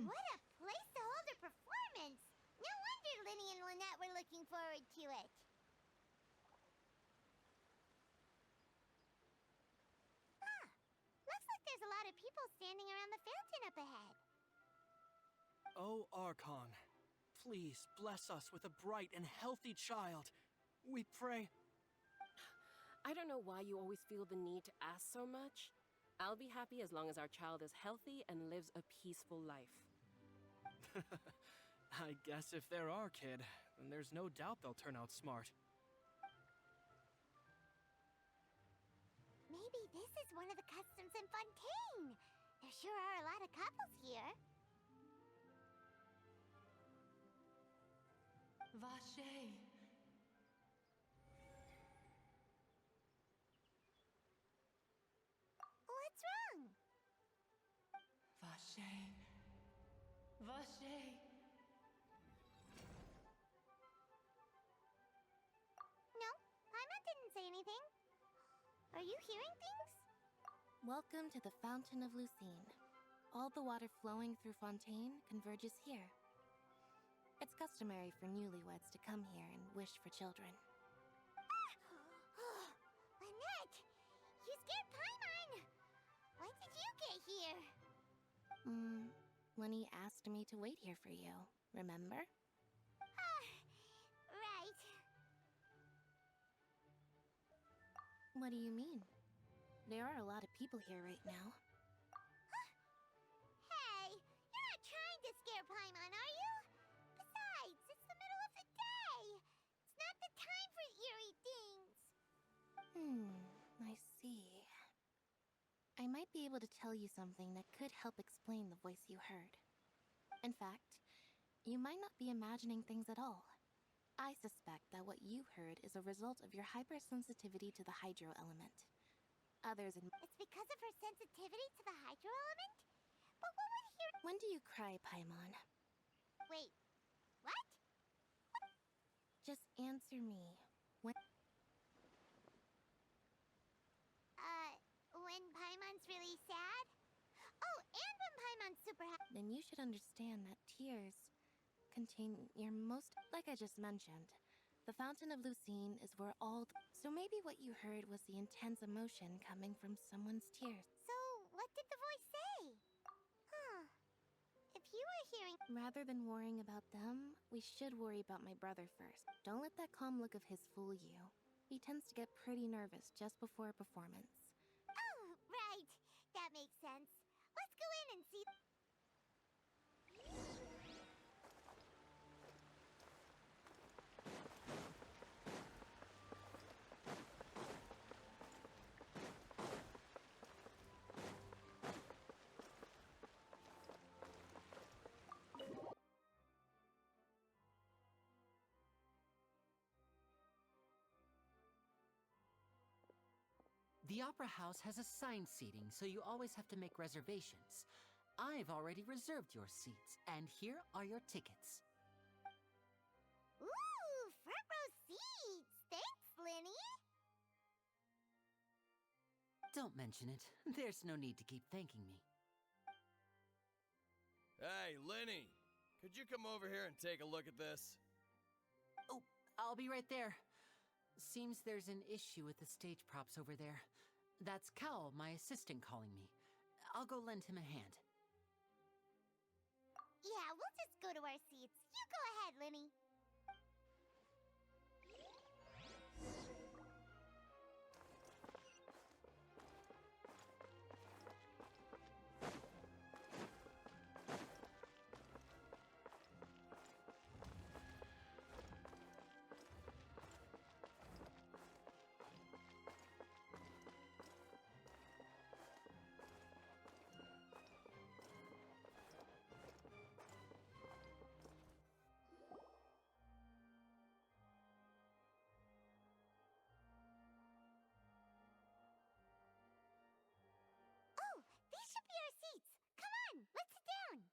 What a place to hold a performance! No wonder Lyney and Lynette were looking forward to it. Ah, looks like there's a lot of people standing around the fountain up ahead. Oh, Archon, please bless us with a bright and healthy child. We pray. I don't know why you always feel the need to ask so much. I'll be happy as long as our child is healthy and lives a peaceful life. I guess if they're our kid, then there's no doubt they'll turn out smart. Maybe this is one of the customs in Fontaine. There sure are a lot of couples here. Vache. What's wrong? Vache. Vache. No, Paimon didn't say anything. Are you hearing things? Welcome to the Fountain of Lucine. All the water flowing through Fontaine converges here. It's customary for newlyweds to come here and wish for children. Lynette! You scared Paimon! When did you get here? Lyney asked me to wait here for you, remember? Right. What do you mean? There are a lot of people here right now. Hey, you're not trying to scare Paimon, are you? Besides, it's the middle of the day. It's not the time for eerie things. I see. I might be able to tell you something that could help explain the voice you heard. In fact, you might not be imagining things at all. I suspect that what you heard is a result of your hypersensitivity to the hydro element. Others in— It's because of her sensitivity to the hydro element? But what would hear— When do you cry, Paimon? Wait, what? Just answer me. When— When Paimon's really sad? Oh, and when Paimon's super happy. Then you should understand that tears contain your most— Like I just mentioned, the Fountain of Lucine is where all— So maybe what you heard was the intense emotion coming from someone's tears. So, what did the voice say? Huh. If you were hearing— Rather than worrying about them, we should worry about my brother first. Don't let that calm look of his fool you. He tends to get pretty nervous just before a performance. Oh, right. That makes sense. Let's go in and see. The Opera House has assigned seating, so you always have to make reservations. I've already reserved your seats, and here are your tickets. Ooh, front row seats. Thanks, Lyney. Don't mention it. There's no need to keep thanking me. Hey, Lyney! Could you come over here and take a look at this? Oh, I'll be right there. Seems there's an issue with the stage props over there. That's Cal, my assistant, calling me. I'll go lend him a hand. Yeah, we'll just go to our seats. You go ahead, Lyney. Oh, these should be our seats. Come on, let's sit down.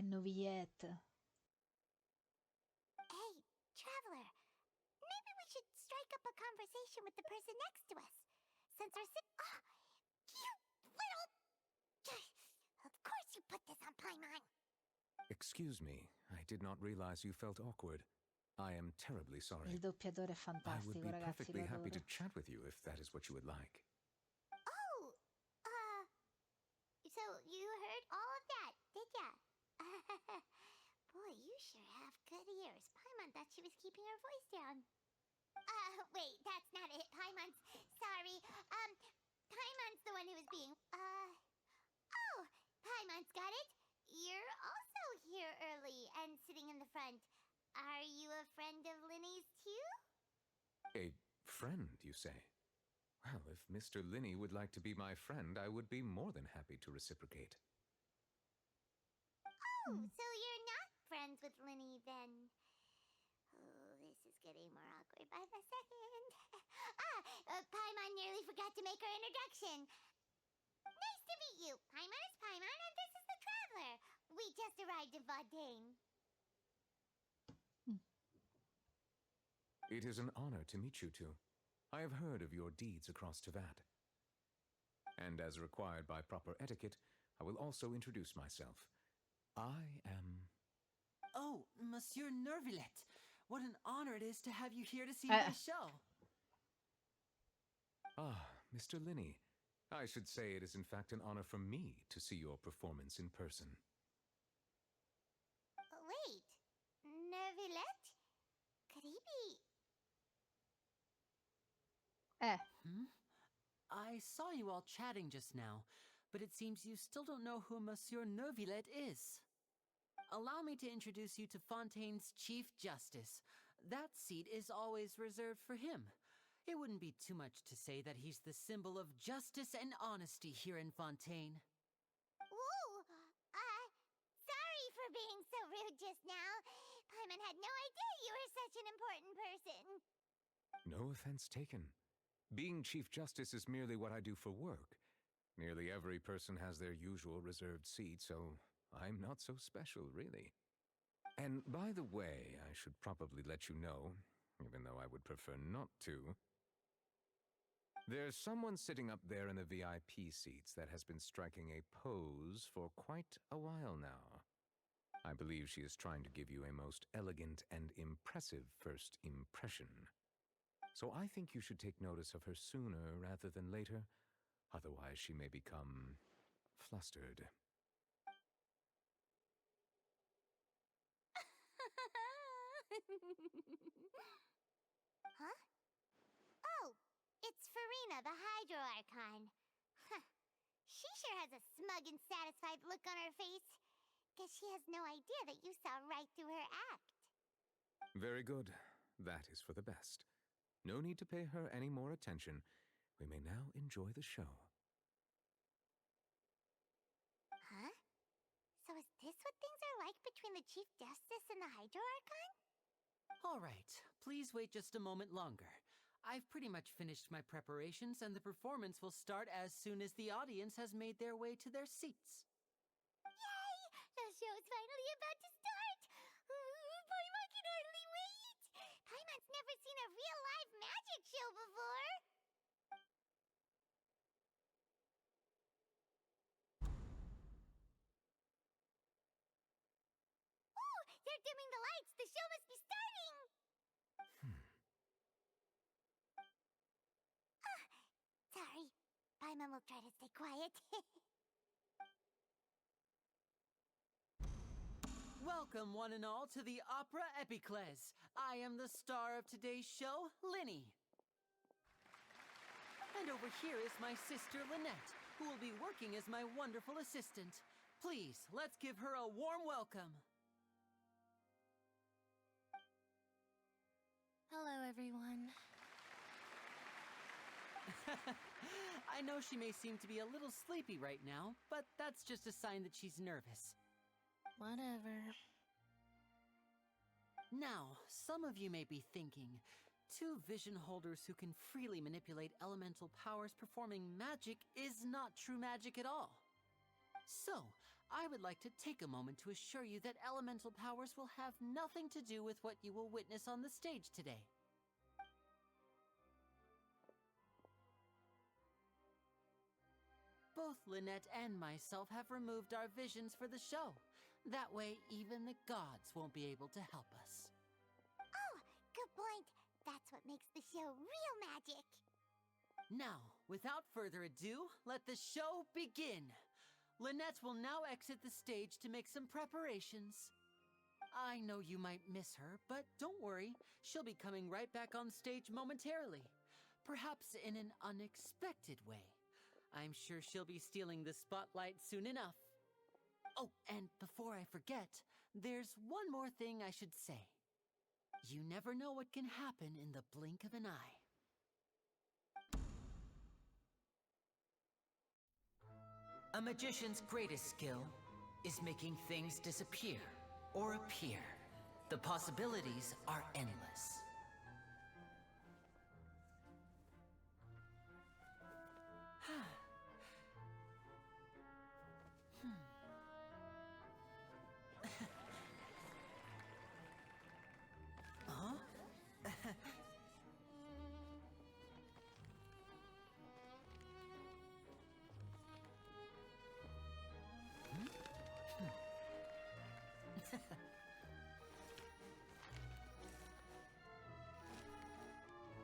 Novillette. Hey, traveler. Maybe we should strike up a conversation with the person next to us. Since our Oh, you little... Of course you put this on Paimon. Excuse me, I did not realize you felt awkward. I am terribly sorry. Il doppiatore è I would fantastico, be ragazzi, perfectly lo happy adoro. to chat with you if that is what you would like. Oh, so you heard all of that, did ya? Boy, you sure have good ears. Paimon thought she was keeping her voice down. Wait, that's not it. Paimon's... Sorry. Paimon's the one who was being... Oh, Paimon's got it. You're also here early and sitting in the front. Are you a friend of Lyney's too? A friend, you say? Well, if Mr. Lyney would like to be my friend, I would be more than happy to reciprocate. Oh, so you're not friends with Lyney then? Oh, this is getting more awkward by the second. Paimon nearly forgot to make her introduction. Nice to meet you. Paimon is Paimon, and this is the Traveler. We just arrived in Fontaine. It is an honor to meet you two. I have heard of your deeds across Teyvat. And as required by proper etiquette, I will also introduce myself. I am... Oh, Monsieur Nervillette. What an honor it is to have you here to see my show. Ah, Mr. Lyney. I should say it is in fact an honor for me to see your performance in person. Wait, Nervillette? Could he be... I saw you all chatting just now, but it seems you still don't know who Monsieur Nervillette is. Allow me to introduce you to Fontaine's Chief Justice. That seat is always reserved for him. It wouldn't be too much to say that he's the symbol of justice and honesty here in Fontaine. Ooh, sorry for being so rude just now. Paimon had no idea you were such an important person. No offense taken. Being Chief Justice is merely what I do for work. Nearly every person has their usual reserved seat, so I'm not so special, really. And by the way, I should probably let you know, even though I would prefer not to. There's someone sitting up there in the VIP seats that has been striking a pose for quite a while now. I believe she is trying to give you a most elegant and impressive first impression. So I think you should take notice of her sooner rather than later, otherwise she may become flustered. Huh? Oh, it's Farina, the Hydro Archon. Huh. She sure has a smug and satisfied look on her face. Guess she has no idea that you saw right through her act. Very good. That is for the best. No need to pay her any more attention. We may now enjoy the show. Huh? So is this what things are like between the Chief Justice and the Hydro Archon? All right, please wait just a moment longer. I've pretty much finished my preparations, and the performance will start as soon as the audience has made their way to their seats. Yay! The show's finally about to start! Paimon can hardly wait! Paimon's never seen a real live magic show before! Ooh! They're dimming the lights! The show must be starting! Sorry. Paimon will try to stay quiet. Welcome, one and all, to the Opera Epiclese. I am the star of today's show, Lyney. And over here is my sister, Lynette, who will be working as my wonderful assistant. Please, let's give her a warm welcome. Hello, everyone. I know she may seem to be a little sleepy right now, but that's just a sign that she's nervous. Whatever. Now, some of you may be thinking, two vision holders who can freely manipulate elemental powers performing magic is not true magic at all. So, I would like to take a moment to assure you that elemental powers will have nothing to do with what you will witness on the stage today. Both Lynette and myself have removed our visions for the show. That way, even the gods won't be able to help us. Oh, good point. That's what makes the show real magic. Now, without further ado, let the show begin. Lynette will now exit the stage to make some preparations. I know you might miss her, but don't worry. She'll be coming right back on stage momentarily. Perhaps in an unexpected way. I'm sure she'll be stealing the spotlight soon enough. Oh, and before I forget, there's one more thing I should say. You never know what can happen in the blink of an eye. A magician's greatest skill is making things disappear or appear. The possibilities are endless. Huh?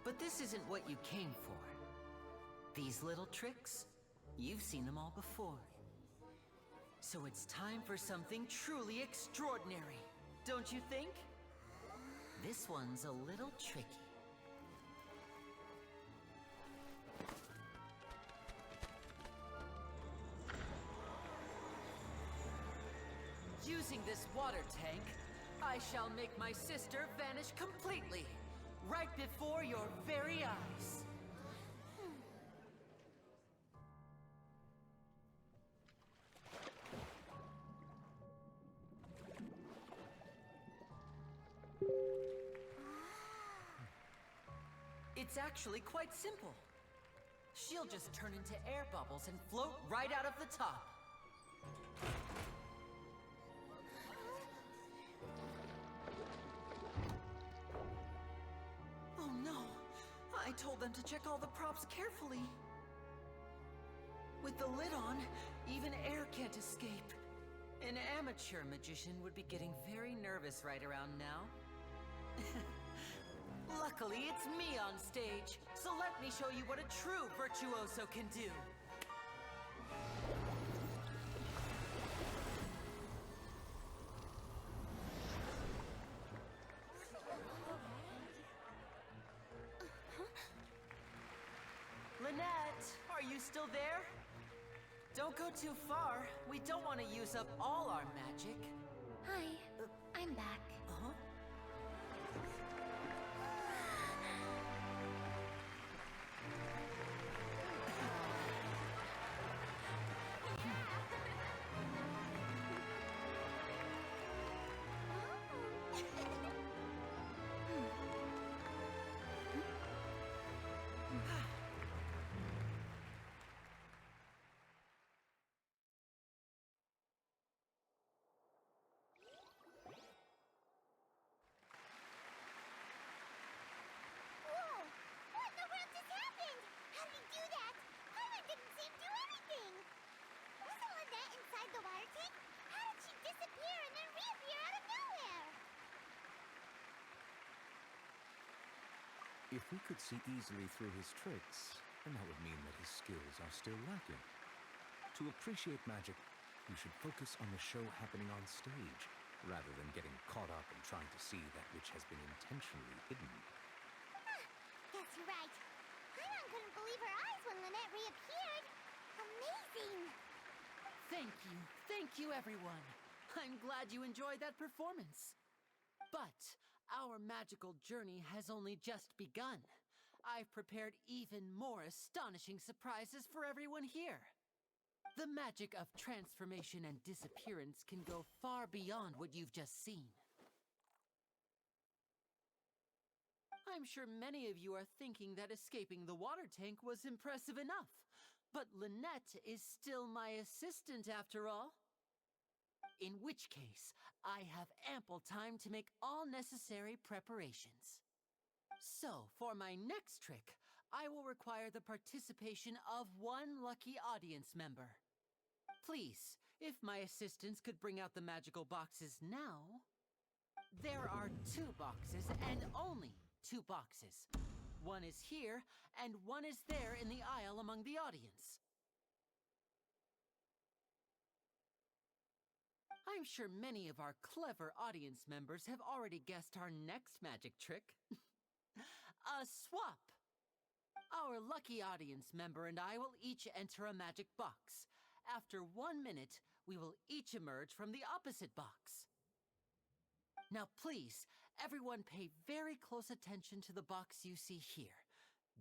But this isn't what you came for. These little tricks, you've seen them all before. So it's time for something truly extraordinary, don't you think? This one's a little tricky. Using this water tank, I shall make my sister vanish completely, right before your very eyes. It's actually quite simple. She'll just turn into air bubbles and float right out of the top. Oh no! I told them to check all the props carefully. With the lid on, even air can't escape. An amateur magician would be getting very nervous right around now. Luckily, it's me on stage, so let me show you what a true virtuoso can do. Lynette, are you still there? Don't go too far. We don't want to use up all our magic. Hi, I'm back. Uh-huh. Whoa! What in the world just happened? How did he do that? Paimon didn't seem to do anything. Wasn't Lynette inside the water tank? How did she disappear and then reappear out of nowhere? If we could see easily through his tricks, then that would mean that his skills are still lacking. To appreciate magic, you should focus on the show happening on stage, rather than getting caught up in trying to see that which has been intentionally hidden. Guess you're right. Paimon couldn't believe her eyes when Lynette reappeared. Amazing! Thank you everyone. I'm glad you enjoyed that performance. But our magical journey has only just begun. I've prepared even more astonishing surprises for everyone here. The magic of transformation and disappearance can go far beyond what you've just seen. I'm sure many of you are thinking that escaping the water tank was impressive enough. But Lynette is still my assistant after all. in which case, I have ample time to make all necessary preparations. So, for my next trick, I will require the participation of one lucky audience member. Please, if my assistants could bring out the magical boxes now. There are 2 boxes and only 2 boxes. One is here and one is there in the aisle among the audience. I'm sure many of our clever audience members have already guessed our next magic trick. A swap! Our lucky audience member and I will each enter a magic box. After 1 minute, we will each emerge from the opposite box. Now please, everyone pay very close attention to the box you see here.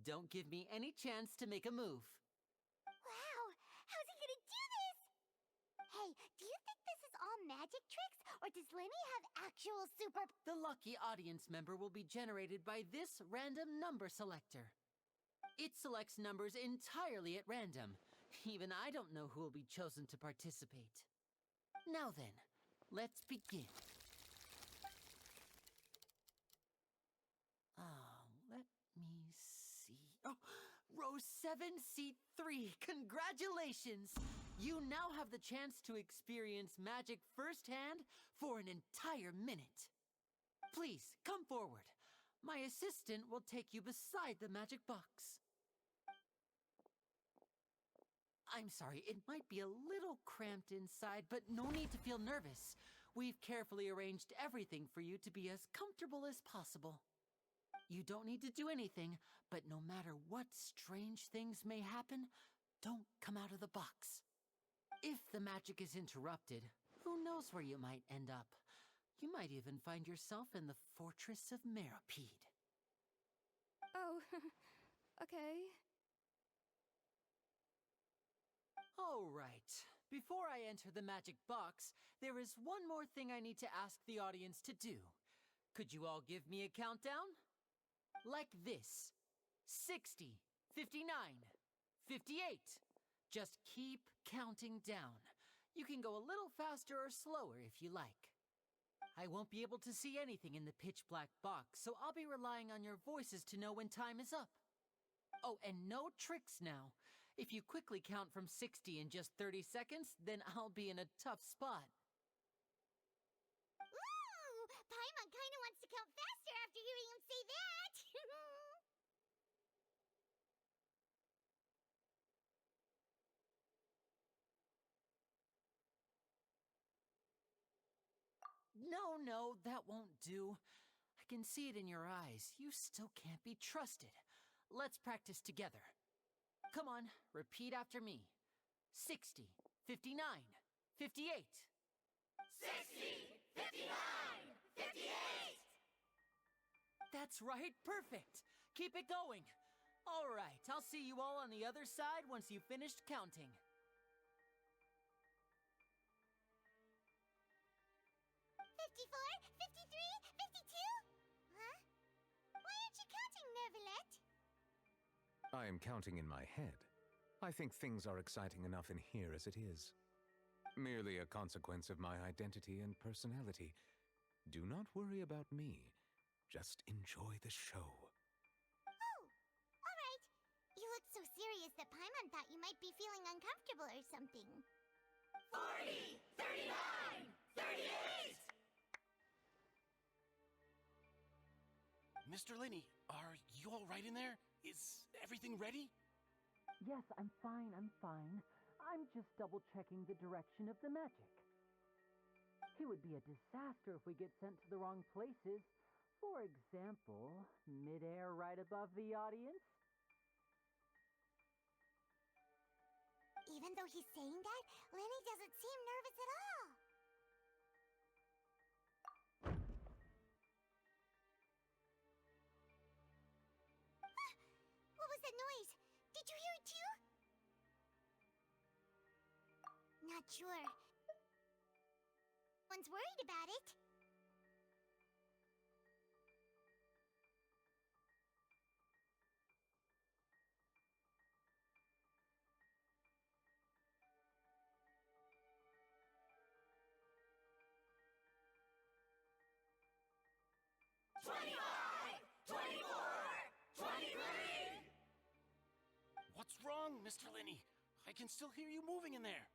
Don't give me any chance to make a move. Wow! How's he gonna do this? Hey, do you think this is all magic tricks, or does Lyney have actual super... The lucky audience member will be generated by this random number selector. It selects numbers entirely at random. Even I don't know who will be chosen to participate. Now then, let's begin. Let me see. Oh, row 7, seat 3. Congratulations! You now have the chance to experience magic firsthand for an entire minute. Please, come forward. My assistant will take you beside the magic box. I'm sorry, it might be a little cramped inside, but no need to feel nervous. We've carefully arranged everything for you to be as comfortable as possible. You don't need to do anything, but no matter what strange things may happen, don't come out of the box. If the magic is interrupted, who knows where you might end up? You might even find yourself in the Fortress of Meropide. Oh, okay. All right. Before I enter the magic box, there is one more thing I need to ask the audience to do. Could you all give me a countdown? Like this. 60, 59, 58. Just keep counting down. You can go a little faster or slower if you like. I won't be able to see anything in the pitch-black box, so I'll be relying on your voices to know when time is up. Oh, and no tricks now. If you quickly count from 60 in just 30 seconds, then I'll be in a tough spot. Ooh! Paimon kinda wants to count faster after hearing him say that! No, that won't do. I can see it in your eyes. You still can't be trusted. Let's practice together. Come on, repeat after me. 60, 59, 58. 60, 59, 58! That's right, perfect. Keep it going. All right, I'll see you all on the other side once you've finished counting. 54, 53, 52? Huh? Why aren't you counting, Nervalet? I am counting in my head. I think things are exciting enough in here as it is. Merely a consequence of my identity and personality. Do not worry about me. Just enjoy the show. Oh, alright. You look so serious that Paimon thought you might be feeling uncomfortable or something. 40, 39, 38! Mr. Lyney, are you all right in there? Is everything ready? Yes, I'm fine. I'm just double-checking the direction of the magic. It would be a disaster if we get sent to the wrong places. For example, mid-air right above the audience. Even though he's saying that, Lyney doesn't seem nervous at all. What was that noise? Did you hear it too? Not sure. One's worried about it. wrong, Mr. Lyney? I can still hear you moving in there.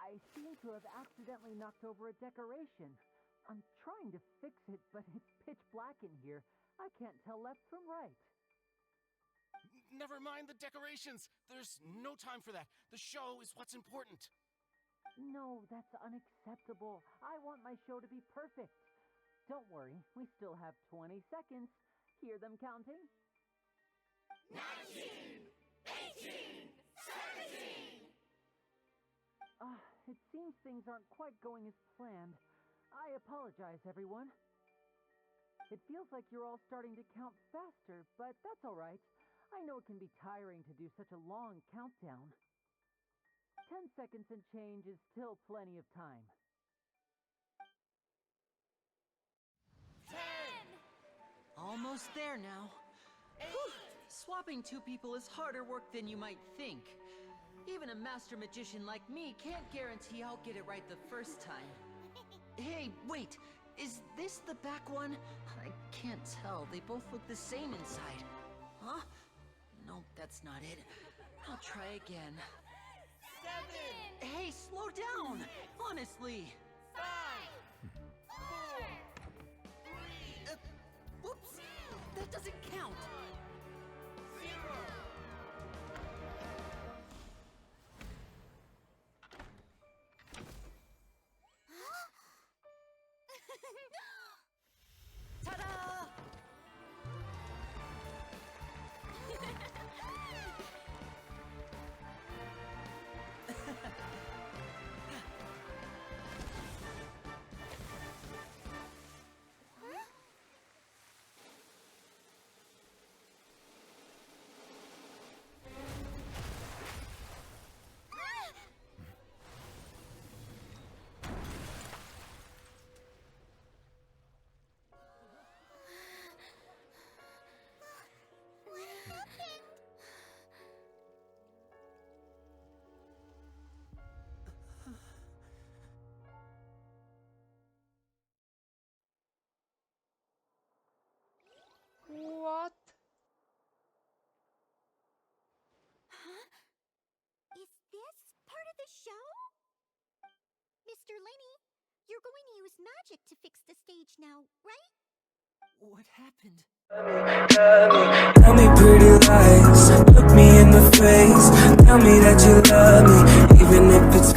I seem to have accidentally knocked over a decoration. I'm trying to fix it, but it's pitch black in here. I can't tell left from right. Never mind the decorations. There's no time for that. The show is what's important. No, that's unacceptable. I want my show to be perfect. Don't worry, we still have 20 seconds. Hear them counting? 19, 18, 17. It seems things aren't quite going as planned. I apologize, everyone. It feels like you're all starting to count faster, but that's all right. I know it can be tiring to do such a long countdown. 10 seconds and change is still plenty of time. 10, Almost there now. Whew. Swapping two people is harder work than you might think. Even a master magician like me can't guarantee I'll get it right the first time. Hey, wait! Is this the back one? I can't tell. They both look the same inside. Huh? No, that's not it. I'll try again. 7, Hey, slow down! Honestly! 5, 4, 3, Whoops! That doesn't count! 0. Ta-da! What happened? What? Huh? Is this part of the show? Mr. Lyney, you're going to use magic to fix the stage now, right? What happened? Tell me pretty lies, look me in the face. Tell me that you love me, even if it's